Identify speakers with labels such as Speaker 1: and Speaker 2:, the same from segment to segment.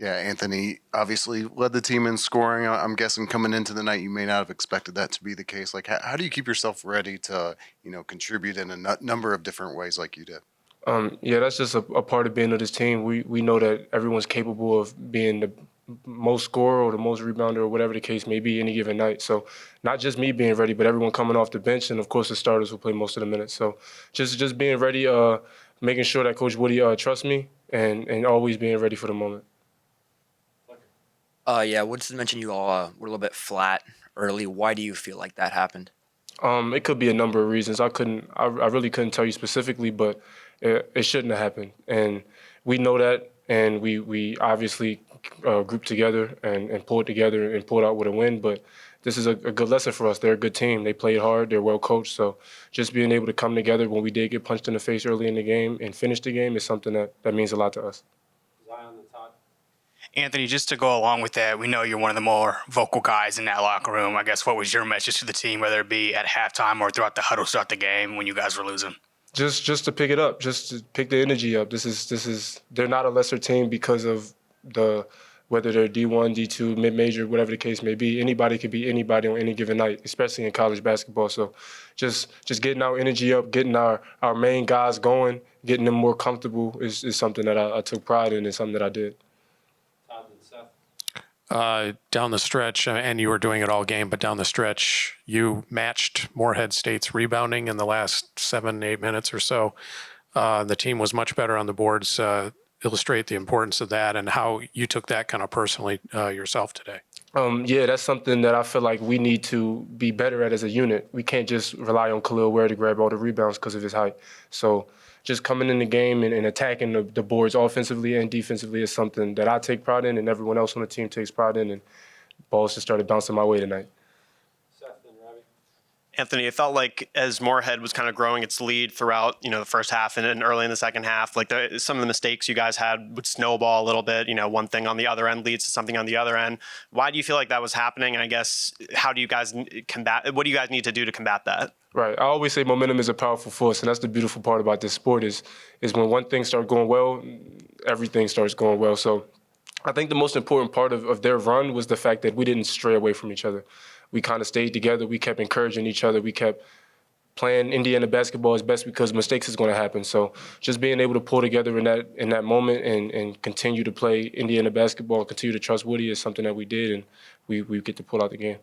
Speaker 1: Yeah, Anthony obviously led the team in scoring. I'm guessing coming into the night, you may not have expected that to be the case. Like, how do you keep yourself ready to, contribute in a number of different ways like you did?
Speaker 2: Yeah, that's just a part of being on this team. We know that everyone's capable of being the most scorer or the most rebounder or whatever the case may be any given night. So not just me being ready, but everyone coming off the bench and of course the starters who play most of the minutes. So just being ready, making sure that Coach Woody trusts me and always being ready for the moment.
Speaker 3: Yeah, Woodson mentioned you all were a little bit flat early. Why do you feel like that happened?
Speaker 2: It could be a number of reasons. I really couldn't tell you specifically, but it shouldn't have happened. And we know that, and we obviously grouped together and pulled together and pulled out with a win. But this is a good lesson for us. They're a good team. They played hard. They're well coached. So just being able to come together when we did get punched in the face early in the game and finish the game is something that means a lot to us.
Speaker 4: Anthony, just to go along with that, we know you're one of the more vocal guys in that locker room. I guess what was your message to the team, whether it be at halftime or throughout the huddle throughout the game when you guys were losing?
Speaker 2: Just to pick it up, just to pick the energy up. This is they're not a lesser team because of whether they're D1, D2, mid-major, whatever the case may be. Anybody could be anybody on any given night, especially in college basketball. So just getting our energy up, getting our main guys going, getting them more comfortable is something that I took pride in and something that I did.
Speaker 5: Down the stretch, and you were doing it all game, but down the stretch, you matched Morehead State's rebounding in the last 7-8 minutes or so. The team was much better on the boards. Illustrate the importance of that and how you took that kind of personally yourself today.
Speaker 2: Yeah, that's something that I feel like we need to be better at as a unit. We can't just rely on Khalil Ware to grab all the rebounds because of his height. So just coming in the game and attacking the boards offensively and defensively is something that I take pride in and everyone else on the team takes pride in, and balls just started bouncing my way tonight.
Speaker 6: Anthony, it felt like as Morehead was kind of growing its lead throughout, the first half and early in the second half, like some of the mistakes you guys had would snowball a little bit. One thing on the other end leads to something on the other end. Why do you feel like that was happening? And I guess, how do you guys combat? What do you guys need to do to combat that?
Speaker 2: Right. I always say momentum is a powerful force, and that's the beautiful part about this sport is when one thing starts going well, everything starts going well. So I think the most important part of their run was the fact that we didn't stray away from each other. We kind of stayed together. We kept encouraging each other. We kept playing Indiana basketball as best because mistakes is going to happen. So just being able to pull together in that moment and continue to play Indiana basketball and continue to trust Woody is something that we did, and we get to pull out the game.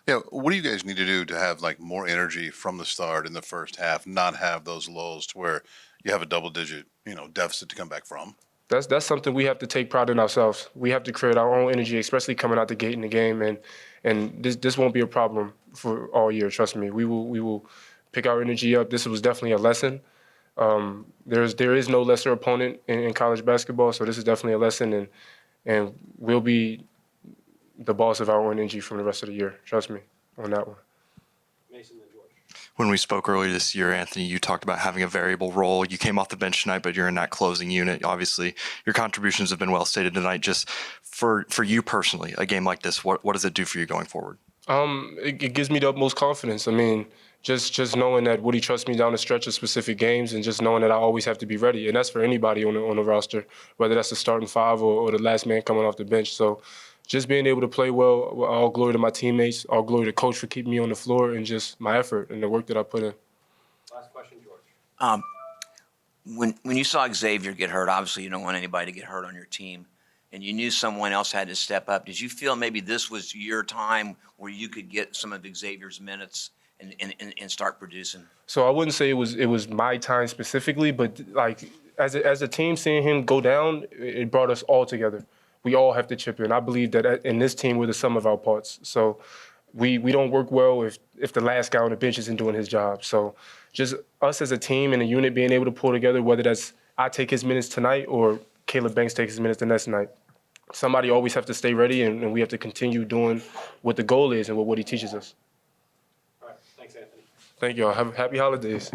Speaker 7: Yeah, what do you guys need to do to have more energy from the start in the first half, not have those lulls to where you have a double-digit deficit to come back from?
Speaker 2: That's something we have to take pride in ourselves. We have to create our own energy, especially coming out the gate in the game, and this won't be a problem for all year. Trust me, we will pick our energy up. This was definitely a lesson. There is no lesser opponent in college basketball, so this is definitely a lesson, and we'll be the boss of our own energy from the rest of the year. Trust me on that one.
Speaker 8: When we spoke earlier this year, Anthony, you talked about having a variable role. You came off the bench tonight, but you're in that closing unit. Obviously, your contributions have been well stated tonight. Just for you personally, a game like this, what does it do for you going forward?
Speaker 2: It gives me the utmost confidence. I mean, just knowing that Woody trusts me down the stretch of specific games and just knowing that I always have to be ready. And that's for anybody on the roster, whether that's the starting five or the last man coming off the bench. So just being able to play well, all glory to my teammates, all glory to coach for keeping me on the floor, and just my effort and the work that I put in.
Speaker 9: Last question, George. When you saw Xavier get hurt, obviously you don't want anybody to get hurt on your team, and you knew someone else had to step up. Did you feel maybe this was your time where you could get some of Xavier's minutes and start producing?
Speaker 2: So I wouldn't say it was my time specifically, but as a team, seeing him go down, it brought us all together. We all have to chip in. I believe that in this team, we're the sum of our parts. So we don't work well if the last guy on the bench isn't doing his job. So just us as a team and a unit being able to pull together, whether that's I take his minutes tonight or Caleb Banks takes his minutes the next night. Somebody always have to stay ready, and we have to continue doing what the goal is and what he teaches us.
Speaker 9: All right. Thanks, Anthony.
Speaker 2: Thank y'all. Have happy holidays.